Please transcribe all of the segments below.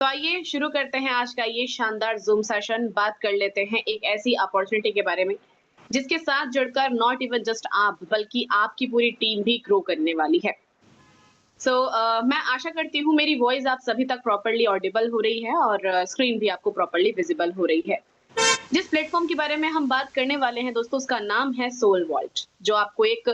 तो आइए शुरू करते हैं आज का ये शानदार ज़ूम सेशन। बात कर लेते हैं एक ऐसी अपॉर्च्युनिटी के बारे में, जिसके साथ जुड़कर नॉट इवन जस्ट आप, बल्कि आपकी पूरी टीम भी ग्रो करने वाली है। मैं आशा करती हूँ मेरी वॉइस आप सभी तक प्रॉपर्ली ऑडिबल हो रही है और स्क्रीन भी आपको प्रॉपर्ली विजिबल हो रही है। जिस प्लेटफ़ॉर्म के बारे में हम बात करने वाले हैं दोस्तों, उसका नाम है सोल वॉल्ट, जो आपको एक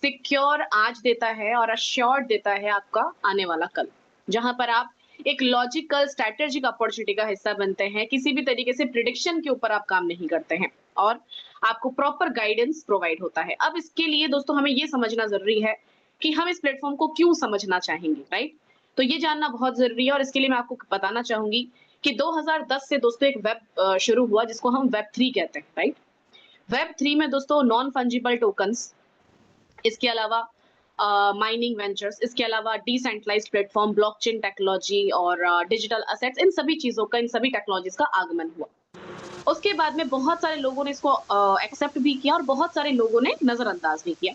सिक्योर आज देता है और अश्योर्ड देता है आपका आने वाला कल। जहाँ पर आप एक लॉजिकल स्ट्रैटेजिक अपॉर्च्युनिटी का हिस्सा बनते हैं, किसी भी तरीके से प्रिडिक्शन के ऊपर आप काम नहीं करते हैं और आपको प्रॉपर गाइडेंस प्रोवाइड होता है। अब इसके लिए दोस्तों हमें ये समझना ज़रूरी है कि हम इस प्लेटफ़ॉर्म को क्यों समझना चाहेंगे, राइट? तो ये जानना बहुत ज़रूरी है और इसके लिए मैं आपको बताना चाहूँगी कि 2010 से दोस्तों एक शुरू हुआ जिसको हम वेब 3 कहते हैं, राइट? वेब 3 में दोस्तों नॉन फंजिबल टोकन्स, इसके अलावा माइनिंग वेंचर्स, इसके अलावा डिसेंट्रलाइज्ड प्लेटफ़ॉर्म, ब्लॉकचेन टेक्नोलॉजी और डिजिटल असेट्स, इन सभी चीज़ों का, इन सभी टेक्नोलॉजीज़ का आगमन हुआ। उसके बाद में बहुत सारे लोगों ने इसको एक्सेप्ट भी किया और बहुत सारे लोगों ने नज़रअंदाज भी किया।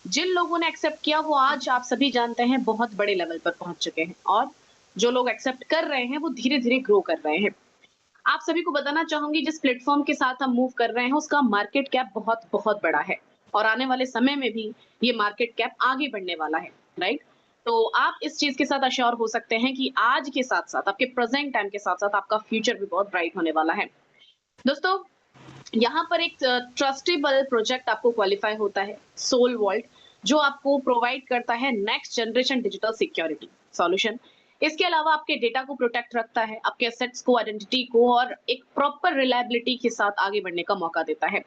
जिन लोगों ने एक्सेप्ट किया वो आज आप सभी जानते हैं बहुत बड़े लेवल पर पहुंच चुके हैं और जो लोग एक्सेप्ट कर रहे हैं वो धीरे-धीरे ग्रो कर रहे हैं। आप सभी को बताना चाहूंगी जिस प्लेटफॉर्म के साथ हम मूव कर रहे हैं उसका मार्केट कैप बहुत बहुत बड़ा है और आने वाले समय में भी ये मार्केट कैप आगे बढ़ने वाला है, राइट? तो आप इस चीज के साथ अश्योर हो सकते हैं कि आज के साथ साथ आपके प्रेजेंट टाइम के साथ साथ आपका फ्यूचर भी बहुत ब्राइट होने वाला है। दोस्तों, यहाँ पर एक ट्रस्टेबल प्रोजेक्ट आपको क्वालिफाई होता है, सोल वॉल्ट, जो आपको प्रोवाइड करता है next generation digital security solution. इसके अलावा आपके डेटा को प्रोटेक्ट रखता है, आपके एसेट्स को, आइडेंटिटी को और एक प्रॉपर रिलायबिलिटी के साथ आगे बढ़ने का मौका देता है।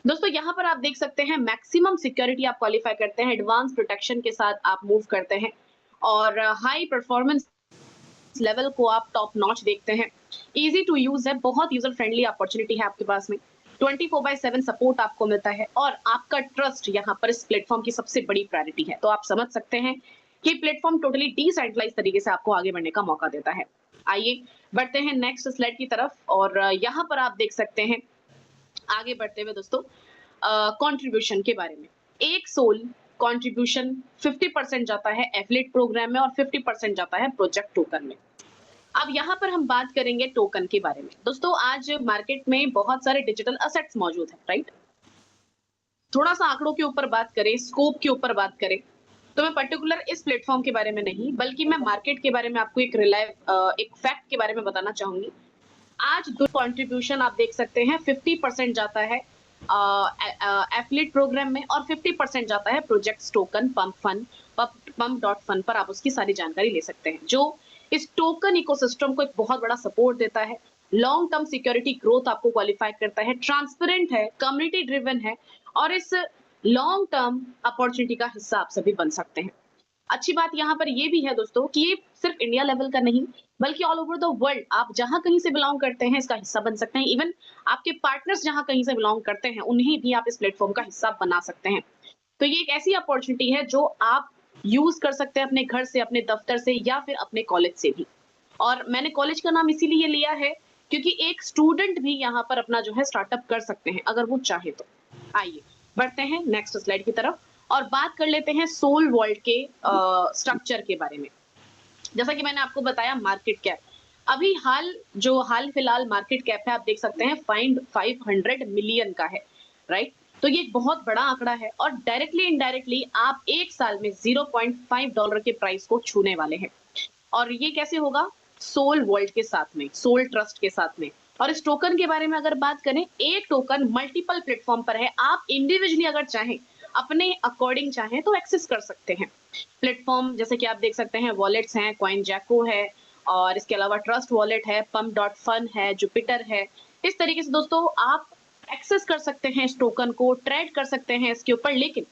दोस्तों, यहाँ पर आप देख सकते हैं मैक्सिमम सिक्योरिटी आप क्वालिफाई करते हैं, एडवांस प्रोटेक्शन के साथ आप मूव करते हैं और हाई परफॉर्मेंस लेवल को आप टॉप नॉच देखते हैं। इजी टू यूज है, बहुत यूजर फ्रेंडली अपॉर्चुनिटी है आपके पास में। 24/7 सपोर्ट आपको मिलता है और आपका ट्रस्ट यहाँ पर इस प्लेटफॉर्म की सबसे बड़ी प्रायोरिटी है। तो आप समझ सकते हैं कि प्लेटफॉर्म टोटली डिसेंट्रलाइज तरीके से आपको आगे बढ़ने का मौका देता है। आइए बढ़ते हैं नेक्स्ट स्लाइड की तरफ और यहाँ पर आप देख सकते हैं आगे बढ़ते हुए दोस्तों कंट्रीब्यूशन के बारे में। एक सोल कंट्रीब्यूशन 50% जाता है एफिलिएट प्रोग्राम में और 50% जाता है प्रोजेक्ट टोकन में। अब यहाँ पर हम बात करेंगे टोकन के बारे में। दोस्तों, आज मार्केट में बहुत सारे डिजिटल असेट्स मौजूद हैं, राइट? थोड़ा सा आंकड़ों के ऊपर बात करें, स्कोप के ऊपर बात करें, तो मैं पर्टिकुलर इस प्लेटफॉर्म के बारे में नहीं, बल्कि मैं मार्केट के बारे में आपको एक फैक्ट के बारे में बताना चाहूंगी। आज दो कंट्रीब्यूशन आप देख सकते हैं, 50% जाता है एफिलिएट प्रोग्राम में और 50% जाता है project token pump fun, pump dot fun पर आप उसकी सारी जानकारी ले सकते हैं, जो इस टोकन इकोसिस्टम को एक बहुत बड़ा सपोर्ट देता है, लॉन्ग टर्म सिक्योरिटी ग्रोथ आपको क्वालिफाई करता है, ट्रांसपेरेंट है, कम्युनिटी ड्रिवन है और इस लॉन्ग टर्म अपॉर्चुनिटी का हिस्सा आप सभी बन सकते हैं। अच्छी बात यहाँ पर ये भी है दोस्तों कि ये सिर्फ इंडिया लेवल का नहीं, बल्कि ऑल ओवर द वर्ल्ड आप जहां कहीं से बिलोंग करते हैं इसका हिस्सा बन सकते हैं। इवन आपके पार्टनर्स जहां कहीं से बिलोंग करते हैं उन्हें भी आप इस प्लेटफॉर्म का हिस्सा बना सकते हैं। तो ये एक ऐसी अपॉर्चुनिटी है जो आप यूज कर सकते हैं अपने घर से, अपने दफ्तर से या फिर अपने कॉलेज से भी। और मैंने कॉलेज का नाम इसीलिए लिया है क्योंकि एक स्टूडेंट भी यहाँ पर अपना जो है स्टार्टअप कर सकते हैं अगर वो चाहे तो। आइए बढ़ते हैं नेक्स्ट स्लाइड की तरफ और बात कर लेते हैं सोल वर्ल्ड के स्ट्रक्चर के बारे में। जैसा कि मैंने आपको बताया मार्केट कैप, अभी हाल फिलहाल मार्केट कैप है, आप देख सकते हैं फाइंड 500 मिलियन का है, राइट? तो ये एक बहुत बड़ा आंकड़ा है और डायरेक्टली इनडायरेक्टली आप एक साल में $0.5 के प्राइस को छूने वाले हैं। और ये कैसे होगा? सोल वर्ल्ड के साथ में, सोल ट्रस्ट के साथ में। और इस टोकन के बारे में अगर बात करें, एक टोकन मल्टीपल प्लेटफॉर्म पर है, आप इंडिविजुअली अगर चाहें, अपने अकॉर्डिंग चाहें तो एक्सेस कर सकते हैं। प्लेटफॉर्म जैसे कि आप देख सकते हैं, वॉलेट्स हैं, कॉइन जैको है और इसके अलावा ट्रस्ट वॉलेट है, पम्प डॉट फन है, जुपिटर है। इस तरीके से दोस्तों आप एक्सेस कर सकते हैं इस टोकन को, ट्रेड कर सकते हैं इसके ऊपर। लेकिन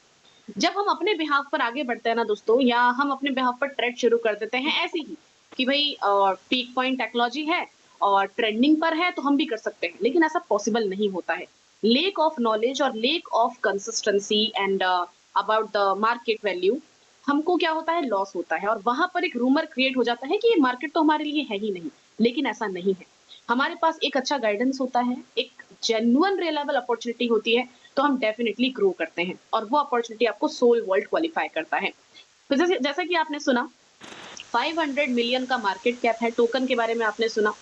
जब हम अपने बिहाफ पर आगे बढ़ते हैं ना दोस्तों, या हम अपने बिहाफ पर ट्रेड शुरू कर देते हैं ऐसे ही कि भाई पीक पॉइंट टेक्नोलॉजी है और ट्रेंडिंग पर है तो हम भी कर सकते हैं, लेकिन ऐसा पॉसिबल नहीं होता है। लेक ऑफ नॉलेज और lake of consistency and about the market value, हमको क्या होता है, लॉस होता है और वहां पर एक रूमर क्रिएट हो जाता है कि ये मार्केट तो हमारे लिए है ही नहीं। लेकिन ऐसा नहीं है, हमारे पास एक अच्छा गाइडेंस होता है, एक जेन्युइन रिलायबल अपॉर्चुनिटी होती है, तो हम डेफिनेटली ग्रो करते हैं और वो अपॉर्चुनिटी आपको सोल वर्ल्ड क्वालिफाई करता है। तो जैसे जैसा कि आपने सुना 500 मिलियन का मार्केट कैप है, टोकन के बारे में आपने सुना।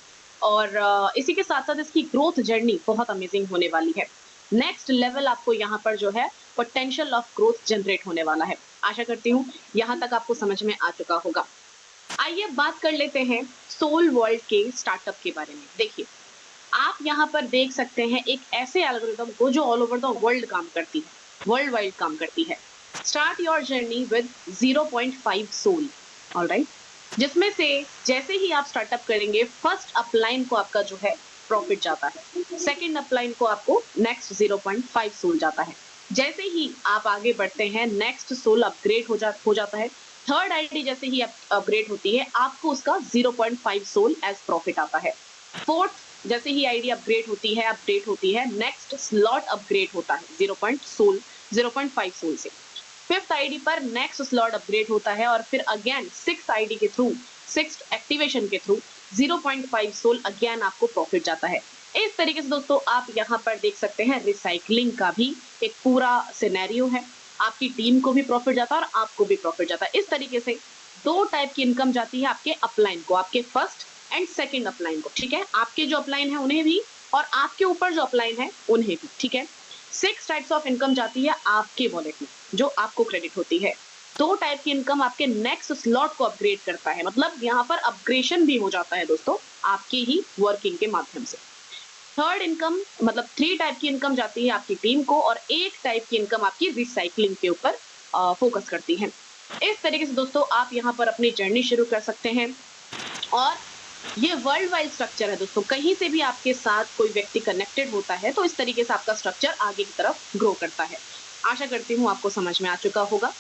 और इसी के साथ-साथ इसकी ग्रोथ जर्नी बहुत अमेजिंग होने वाली है। नेक्स्ट लेवल आपको यहाँ पर जो है पोटेंशियल ऑफ ग्रोथ जनरेट होने वाला है। आशा करती हूँ यहाँ तक आपको समझ में आ चुका होगा। आइए बात कर लेते हैं सोल वर्ल्ड के स्टार्टअप के बारे में। देखिए, आप यहाँ पर देख सकते हैं एक ऐसे एल्गोरिदम को जो ऑल ओवर द वर्ल्ड काम करती है, वर्ल्ड वाइड काम करती है। Start your journey with 0.5 sol, alright, जिसमें से जैसे ही आप स्टार्टअप करेंगे, फर्स्ट अपलाइन को आपका जो है प्रॉफिट जाता है, सेकंड अपलाइन को आपको नेक्स्ट 0.5 सोल जाता है। जैसे ही आप आगे बढ़ते हैं, नेक्स्ट सोल अपग्रेड हो जाता है। थर्ड आईडी जैसे ही अपग्रेड होती है, आपको उसका 0.5 सोल एज प्रॉफिट आता है। फोर्थ जैसे ही आईडी अपग्रेड होती है, नेक्स्ट स्लॉट अपग्रेड होता है 0.5 सोल से। फिफ्थ आईडी पर नेक्स्ट स्लॉट अपग्रेड होता है और फिर अगेन सिक्स्थ आईडी के थ्रू, सिक्स्थ एक्टिवेशन के थ्रू 0.5 सोल अगेन आपको प्रॉफिट जाता है। इस तरीके से दोस्तों आप यहाँ पर देख सकते हैं रिसाइकलिंग का भी एक पूरा सिनेरियो है। आपकी टीम को भी प्रॉफिट जाता है और आपको भी प्रॉफिट जाता है। इस तरीके से दो टाइप की इनकम जाती है आपके अपलाइन को, आपके फर्स्ट एंड सेकंड अपलाइन को, ठीक है। आपके जो अपलाइन है उन्हें भी और आपके ऊपर जो अपलाइन है उन्हें भी, ठीक है। 6 टाइप्स ऑफ इनकम जाती है आपके वॉलेट में जो आपको क्रेडिट होती है। 2 टाइप की इनकम आपके नेक्स्ट स्लॉट को अपग्रेड करता है, मतलब यहाँ पर अपग्रेडेशन भी हो जाता है दोस्तों आपकी ही वर्किंग के माध्यम से। थर्ड इनकम मतलब 3 टाइप की इनकम जाती है आपकी टीम को और 1 टाइप की इनकम आपकी रिसाइकलिंग के ऊपर फोकस करती है। इस तरीके से दोस्तों आप यहाँ पर अपनी जर्नी शुरू कर सकते हैं और ये वर्ल्ड वाइड स्ट्रक्चर है दोस्तों। कहीं से भी आपके साथ कोई व्यक्ति कनेक्टेड होता है तो इस तरीके से आपका स्ट्रक्चर आगे की तरफ ग्रो करता है। आशा करती हूँ आपको समझ में आ चुका होगा।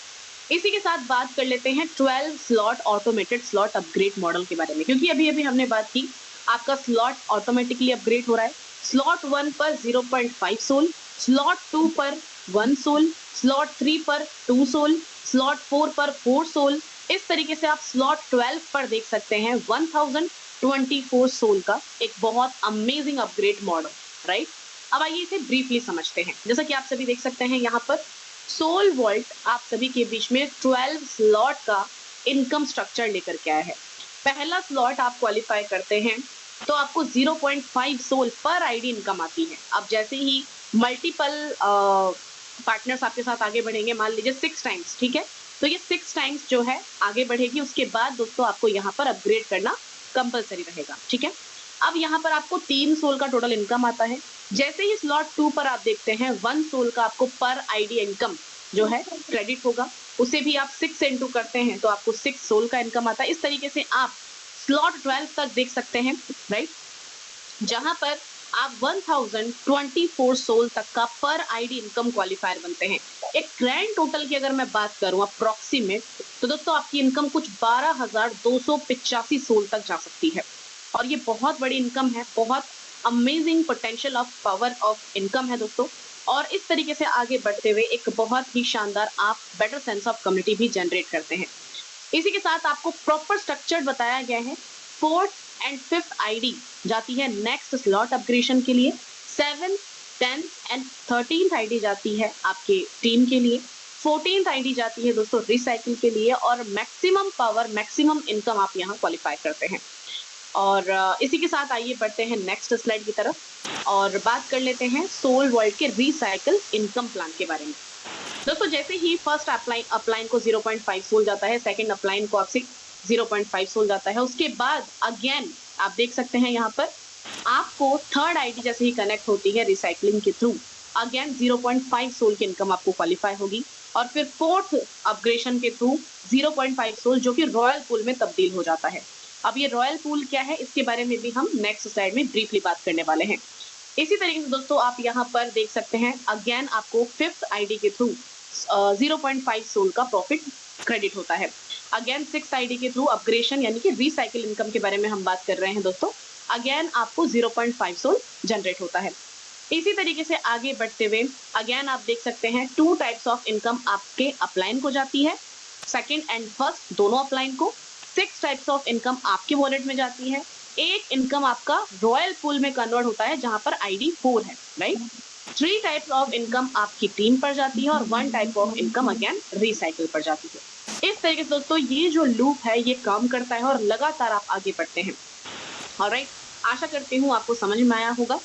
इसी के साथ बात कर लेते हैं 12 slot automated slot upgrade model के बारे में, क्योंकि अभी अभी हमने बात की आपका स्लॉट ऑटोमेटिकली अपग्रेड हो रहा है। स्लॉट 1 पर 0.5 सोल, स्लॉट 2 पर 1 सोल, स्लॉट 3 पर 2 सोल, स्लॉट 4 पर 4 सोल। इस तरीके से आप स्लॉट 12 पर देख सकते हैं 1024 सोल का एक बहुत अमेजिंग अपग्रेड मॉडल, राइट। अब आइए इसे ब्रीफली समझते हैं। जैसा कि आप सभी देख सकते हैं यहाँ पर सोल वॉल्ट आप सभी के बीच में 12 स्लॉट का इनकम स्ट्रक्चर लेकर के आया है। पहला स्लॉट आप क्वालिफाई करते हैं तो आपको 0.5 सोल पर आईडी इनकम आती है। अब जैसे ही मल्टीपल पार्टनर्स आपके साथ आगे बढ़ेंगे, मान लीजिए 6 टाइम्स, ठीक है, तो ये 6 टाइम्स जो है आगे बढ़ेगी। उसके बाद दोस्तों आपको यहाँ पर अपग्रेड करना कंपलसरी रहेगा, ठीक है। अब यहाँ पर आपको 3 सोल का टोटल इनकम आता है। जैसे ही स्लॉट 2 पर आप देखते हैं 1 सोल का आपको पर आईडी इनकम जो है क्रेडिट होगा। उसे भी आप 6 इंटू करते हैं तो आपको 6 सोल का इनकम आता है। इस तरीके से आप स्लॉट 12 तक देख सकते हैं, राइट, जहां पर आप 1024 सोल तक का पर आईडी इनकम क्वालिफायर बनते हैं। एक ग्रैंड टोटल की अगर मैं बात करूं अप्रोक्सीमेट, तो दोस्तों आपकी इनकम कुछ 12,285 सोल तक जा सकती है और ये बहुत बड़ी इनकम है, बहुत amazing potential of power of income है दोस्तों। और इस तरीके से आगे बढ़ते हुए एक बहुत ही शानदार आप बेटर सेंस ऑफ कम्युनिटी भी जनरेट करते हैं। इसी के साथ आपको प्रॉपर स्ट्रक्चर बताया गया है। 4th एंड 5th आईडी जाती है नेक्स्ट स्लॉट अपग्रेडेशन के लिए, 7th, 10th and 13th ID जाती है आपके टीम के लिए, 14th आईडी जाती है दोस्तों रिसाइकिल के लिए और मैक्सिमम पावर, मैक्सिमम इनकम आप यहाँ क्वालिफाई करते हैं। और इसी के साथ आइए बढ़ते हैं नेक्स्ट स्लाइड की तरफ और बात कर लेते हैं सोल वर्ल्ड के रिसाइकिल इनकम प्लान के बारे में। दोस्तों जैसे ही फर्स्ट अपलाइन को 0.5 सोल जाता है, सेकंड अपलाइन को आपसे 0.5 सोल जाता है, उसके बाद अगेन आप देख सकते हैं यहाँ पर आपको थर्ड आईडी जैसे ही कनेक्ट होती है रिसाइकलिंग के थ्रू, अगेन 0.5 सोल की इनकम आपको क्वालिफाई होगी और फिर 4th अपग्रेडेशन के थ्रू 0.5 सोल जो कि रॉयल पूल में तब्दील हो जाता है। अब ये रॉयल पूल क्या है इसके बारे में भी हम नेक्स्ट स्लाइड में ब्रीफली बात करने वाले हैं। इसी तरीके से दोस्तों आप यहाँ पर देख सकते हैं अगेन आपको 5th आईडी के थ्रू 0.5 सोल का प्रॉफिट क्रेडिट होता है। अगेन 6th आईडी के थ्रू अपग्रेडेशन यानी कि रिसाइकिल इनकम के बारे में हम बात कर रहे हैं दोस्तों, अगेन आपको 0.5 सोल जनरेट होता है। इसी तरीके से आगे बढ़ते हुए अगेन आप देख सकते हैं 2 टाइप्स ऑफ इनकम आपके अपलाइन को जाती है, सेकंड एंड फर्स्ट दोनों अपलाइन को। 6 टाइप्स ऑफ इनकम आपके वॉलेट में जाती है। एक इनकम आपका रॉयल पूल में कन्वर्ट होता है जहां पर आईडी 4 है, राइट। 3 टाइप्स ऑफ इनकम आपकी टीम पर जाती है और 1 type of income again recycle पर जाती है। इस तरीके से दोस्तों ये जो लूप है ये काम करता है और लगातार आप आगे बढ़ते हैं। ऑलराइट, आशा करती हूँ आपको समझ में आया होगा।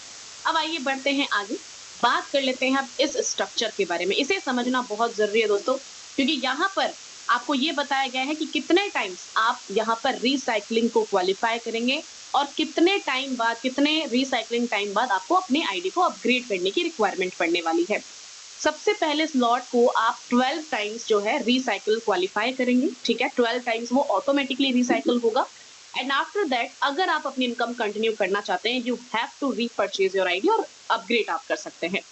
अब आइए बढ़ते हैं आगे, बात कर लेते हैं अब इस स्ट्रक्चर के बारे में। इसे समझना बहुत जरूरी है दोस्तों, क्योंकि यहाँ पर आपको ये बताया गया है कि कितने टाइम्स आप यहाँ पर रिसाइकलिंग को क्वालिफाई करेंगे और कितने टाइम बाद, कितने रिसाइकलिंग टाइम बाद आपको अपने आईडी को अपग्रेड करने की रिक्वायरमेंट पड़ने वाली है। सबसे पहले स्लॉट को आप 12 टाइम्स जो है रिसाइकल क्वालिफाई करेंगे, ठीक है। 12 टाइम्स वो ऑटोमेटिकली रिसाइकल होगा एंड आफ्टर दैट अगर आप अपनी इनकम कंटिन्यू करना चाहते हैं you have to repurchase your ID और अपग्रेड आप कर सकते हैं।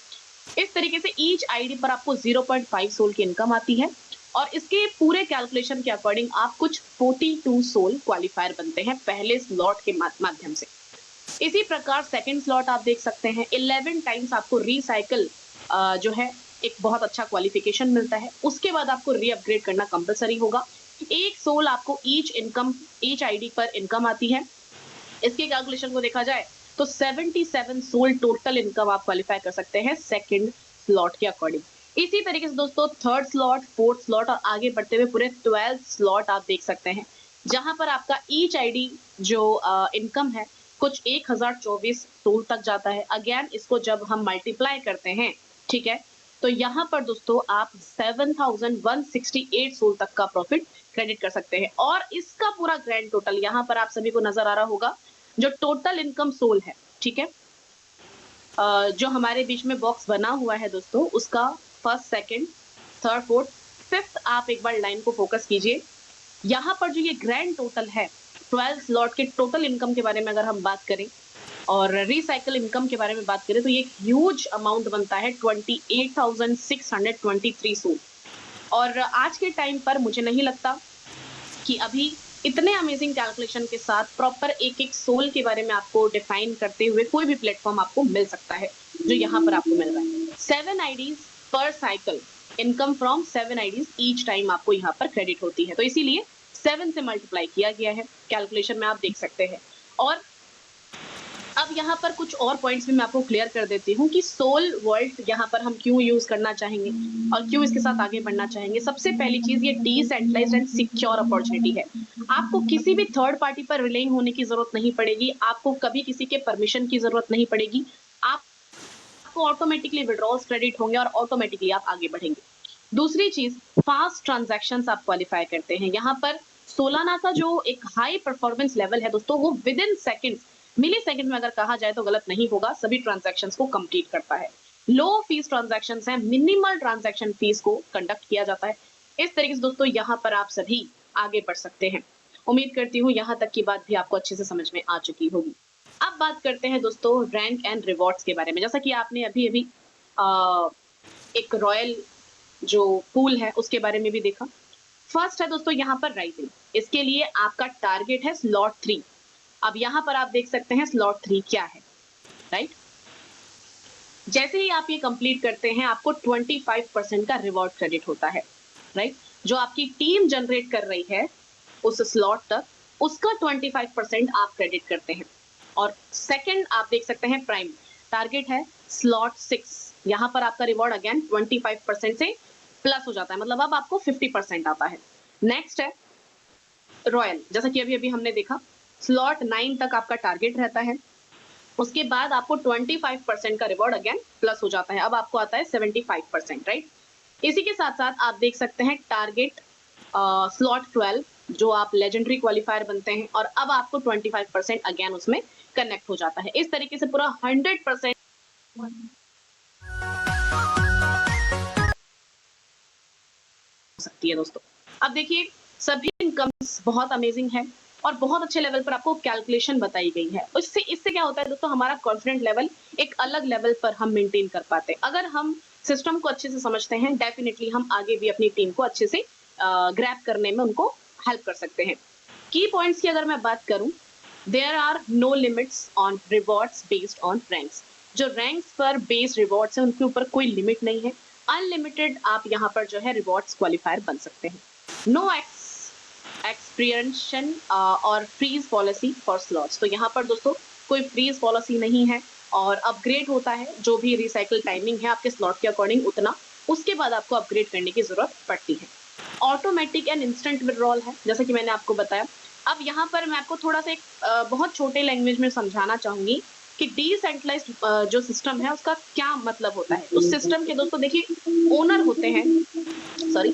इस तरीके से ईच आईडी पर आपको 0.5 सोल की इनकम आती है और इसके पूरे कैलकुलेशन के अकॉर्डिंग आप कुछ 42 सोल क्वालिफायर बनते हैं पहले स्लॉट के माध्यम से। इसी प्रकार सेकंड स्लॉट आप देख सकते हैं 11 टाइम्स आपको रिसाइकल जो है एक बहुत अच्छा क्वालिफिकेशन मिलता है। उसके बाद आपको री अपग्रेड करना कंपलसरी होगा। एक सोल आपको ईच आईडी पर इनकम आती है। इसके कैलकुलेशन को देखा जाए तो 77 सोल टोटल इनकम आप क्वालिफाई कर सकते हैं सेकंड स्लॉट के अकॉर्डिंग। इसी तरीके से दोस्तों थर्ड स्लॉट, फोर्थ स्लॉट और आगे बढ़ते हुए पूरे 12 स्लॉट आप देख सकते हैं, जहां पर आपका ईच आईडी जो इनकम है कुछ 1024 सोल तक जाता है। अगेन इसको जब हम मल्टीप्लाई करते हैं, ठीक है, तो यहाँ पर दोस्तों आप 7168 सोल तक का प्रॉफिट क्रेडिट कर सकते हैं। और इसका पूरा ग्रैंड टोटल यहाँ पर आप सभी को नजर आ रहा होगा, जो टोटल इनकम सोल है, ठीक है, जो हमारे बीच में बॉक्स बना हुआ है दोस्तों, उसका first, second, third, fourth, fifth आप एक बार लाइन को फोकस कीजिए। यहाँ पर जो ये ग्रैंड टोटल है 12 स्लॉट के टोटल इनकम के बारे में अगर हम बात करें और रिसाइकल इनकम के बारे में बात करें तो ये एक ह्यूज अमाउंट बनता है 28,623 सोल। और आज के टाइम पर मुझे नहीं लगता कि अभी इतने अमेजिंग कैलकुलेशन के साथ प्रॉपर एक एक सोल के बारे में आपको डिफाइन करते हुए कोई भी प्लेटफॉर्म आपको मिल सकता है जो यहाँ पर आपको मिल रहा है। 7 आईडीज पर cycle, income from 7 IDs each time आपको यहाँ पर क्रेडिट होती है, तो इसीलिए 7 से मल्टीप्लाई किया गया है, कैलकुलेशन में आप देख सकते हैं। और अब यहाँ पर कुछ और पॉइंट्स भी मैं आपको क्लियर कर देती हूँ कि सोल वर्ल्ड यहाँ पर हम क्यों यूज करना चाहेंगे और क्यों इसके साथ आगे बढ़ना चाहेंगे। सबसे पहली चीज, ये डिसेंट्रलाइज्ड एंड सिक्योर अपॉर्चुनिटी है। आपको किसी भी थर्ड पार्टी पर रिलाइंग होने की जरूरत नहीं पड़ेगी, आपको कभी किसी के परमिशन की जरूरत नहीं पड़ेगी, आपको ऑटोमेटिकली विड्रॉल्स क्रेडिट होंगे और ऑटोमेटिकली आप आगे बढ़ेंगे। दूसरी चीज, फास्ट ट्रांजैक्शंस आप क्वालिफाई करते हैं। यहाँ पर सोलाना का जो एक हाई परफॉर्मेंस लेवल है दोस्तों, वो within seconds, millisecond में अगर कहा जाए तो गलत नहीं होगा, सभी ट्रांजैक्शंस को कंप्लीट करता है। लो फीस ट्रांजैक्शंस हैं, मिनिमल ट्रांजैक्शन फीस को कंडक्ट किया जाता है। इस तरीके से दोस्तों यहाँ पर आप सभी आगे बढ़ सकते हैं। उम्मीद करती हूँ यहाँ तक की बात भी आपको अच्छे से समझ में आ चुकी होगी। अब बात करते हैं दोस्तों रैंक एंड रिवॉर्ड्स के बारे में। जैसा कि आपने अभी अभी एक रॉयल जो पूल है उसके बारे में भी देखा। फर्स्ट है दोस्तों यहाँ पर राइजिंग, इसके लिए आपका टारगेट है स्लॉट 3। अब यहाँ पर आप देख सकते हैं स्लॉट 3 क्या है, राइट। जैसे ही आप ये कंप्लीट करते हैं आपको 25% का रिवॉर्ड क्रेडिट होता है, राइट। जो आपकी टीम जनरेट कर रही है उस स्लॉट तक, उसका 25% आप क्रेडिट करते हैं। और सेकंड आप देख सकते हैं प्राइम, टारगेट है स्लॉट 6, यहाँ पर आपका रिवॉर्ड अगेन 25% से प्लस हो जाता है, मतलब अब आपको 50% आता है। नेक्स्ट है रॉयल, जैसा कि अभी अभी हमने देखा, स्लॉट 9 तक आपका टारगेट रहता है, उसके बाद आपको 25% का रिवॉर्ड अगेन प्लस हो जाता है, अब आपको आता है 75%, राइट। इसी के साथ साथ आप देख सकते हैं टारगेट स्लॉट 12, जो आप लेजेंडरी क्वालिफायर बनते हैं और अब आपको 25% अगेन उसमें कनेक्ट हो जाता है। इस तरीके से पूरा 100% सकती है दोस्तों। अब देखिए सभी इनकम्स बहुत अमेजिंग है और बहुत अच्छे लेवल पर आपको कैलकुलेशन बताई गई है। इससे क्या होता है दोस्तों, हमारा कॉन्फिडेंट लेवल एक अलग लेवल पर हम मेंटेन कर पाते हैं। अगर हम सिस्टम को अच्छे से समझते हैं, डेफिनेटली हम आगे भी अपनी टीम को अच्छे से ग्रैब करने में उनको हेल्प कर सकते हैं। की पॉइंट्स की अगर मैं बात करूं, there are no limits on rewards based on ranks. जो रैंक्स पर बेस्ड रिवॉर्ड्स है उनके ऊपर कोई लिमिट नहीं है, अनलिमिटेड आप यहाँ पर जो है रिवॉर्ड्स क्वालिफायर बन सकते हैं। नो एक्सपीरियंशन और फ्रीज पॉलिसी फॉर स्लॉट्स, तो यहाँ पर दोस्तों कोई फ्रीज पॉलिसी नहीं है और अपग्रेड होता है जो भी रिसाइकल टाइमिंग है आपके स्लॉट के अकॉर्डिंग उतना, उसके बाद आपको अपग्रेड करने की जरूरत पड़ती है। ऑटोमेटिक एंड इंस्टेंट विड्रॉल है, जैसे कि मैंने आपको बताया। अब यहाँ पर मैं आपको थोड़ा सा एक बहुत छोटे लैंग्वेज में समझाना चाहूंगी कि डिसेंट्रलाइज्ड जो सिस्टम है उसका क्या मतलब होता है। उस सिस्टम के दोस्तों देखिए ओनर होते हैं, सॉरी,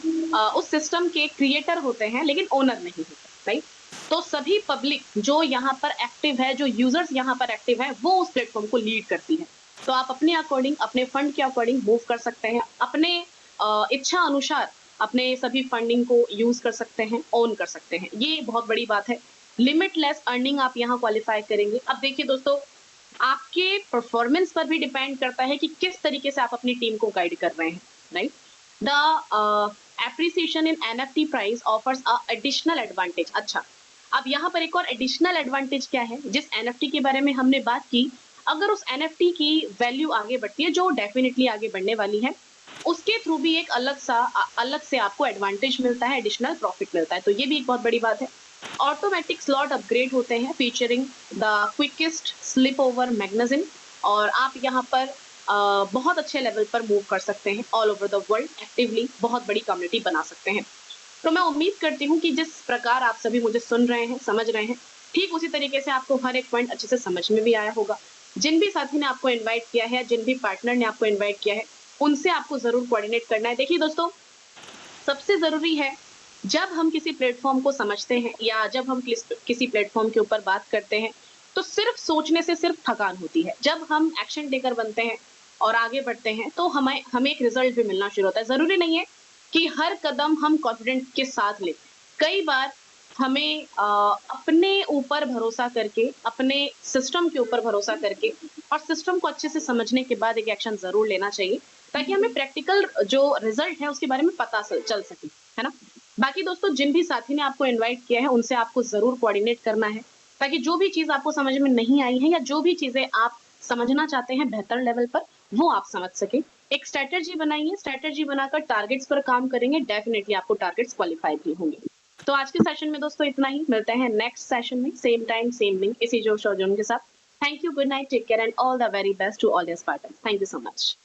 उस सिस्टम के क्रिएटर होते हैं लेकिन ओनर नहीं होते, राइट। तो सभी पब्लिक जो यहाँ पर एक्टिव है, जो यूजर्स यहाँ पर एक्टिव है, वो उस प्लेटफॉर्म को लीड करती है। तो आप अपने अकॉर्डिंग, अपने फंड के अकॉर्डिंग मूव कर सकते हैं, अपने इच्छा अनुसार अपने सभी फंडिंग को यूज कर सकते हैं, ओन कर सकते हैं। ये बहुत बड़ी बात है। लिमिटलेस अर्निंग आप यहाँ क्वालिफाई करेंगे। अब देखिए दोस्तों, आपके परफॉर्मेंस पर भी डिपेंड करता है कि किस तरीके से आप अपनी टीम को गाइड कर रहे हैं, right. The appreciation in NFT price offers a additional advantage. अच्छा, अब यहाँ पर एक और एडिशनल एडवांटेज क्या है, जिस एनएफटी के बारे में हमने बात की, अगर उस एनएफटी की वैल्यू आगे बढ़ती है, जो डेफिनेटली आगे बढ़ने वाली है, उसके थ्रू भी एक अलग से आपको एडवांटेज मिलता है, एडिशनल प्रॉफिट मिलता है। तो ये भी एक बहुत बड़ी बात है। ऑटोमेटिक स्लॉट अपग्रेड होते हैं featuring the quickest slip over magnesium, और आप यहाँ पर बहुत अच्छे लेवल पर मूव कर सकते हैं all over the world actively, बहुत बड़ी कम्युनिटी बना सकते हैं। तो मैं उम्मीद करती हूँ कि जिस प्रकार आप सभी मुझे सुन रहे हैं, समझ रहे हैं, ठीक उसी तरीके से आपको हर एक पॉइंट अच्छे से समझ में भी आया होगा। जिन भी साथी ने आपको इन्वाइट किया है, जिन भी पार्टनर ने आपको इन्वाइट किया है, उनसे आपको जरूर कोऑर्डिनेट करना है। देखिए दोस्तों, सबसे जरूरी है, जब हम किसी प्लेटफॉर्म को समझते हैं या जब हम किसी प्लेटफॉर्म के ऊपर बात करते हैं, तो सिर्फ सोचने से सिर्फ थकान होती है। जब हम एक्शन टेकर बनते हैं और आगे बढ़ते हैं, तो हमें एक रिजल्ट भी मिलना शुरू होता है। जरूरी नहीं है कि हर कदम हम कॉन्फिडेंट के साथ लें। कई बार हमें अपने ऊपर भरोसा करके, अपने सिस्टम के ऊपर भरोसा करके और सिस्टम को अच्छे से समझने के बाद एक एक्शन जरूर लेना चाहिए, ताकि हमें प्रैक्टिकल जो रिजल्ट है उसके बारे में पता चल सके, है ना। बाकी दोस्तों, जिन भी साथी ने आपको इनवाइट किया है, उनसे आपको जरूर कोऑर्डिनेट करना है, ताकि जो भी चीज आपको समझ में नहीं आई है या जो भी चीजें आप समझना चाहते हैं बेहतर लेवल पर, वो आप समझ सके। एक स्ट्रेटेजी बनाइए, स्ट्रेटेजी बनाकर टारगेट्स पर काम करेंगे, डेफिनेटली आपको टारगेट्स क्वालिफाई भी होंगे। तो आज के सेशन में दोस्तों इतना ही। मिलते हैं नेक्स्ट सेशन में, सेम टाइम सेम लिंक, इसी जोश और जुनून के साथ। Thank you, good night, take care and all the very best to all your Spartans. Thank you so much.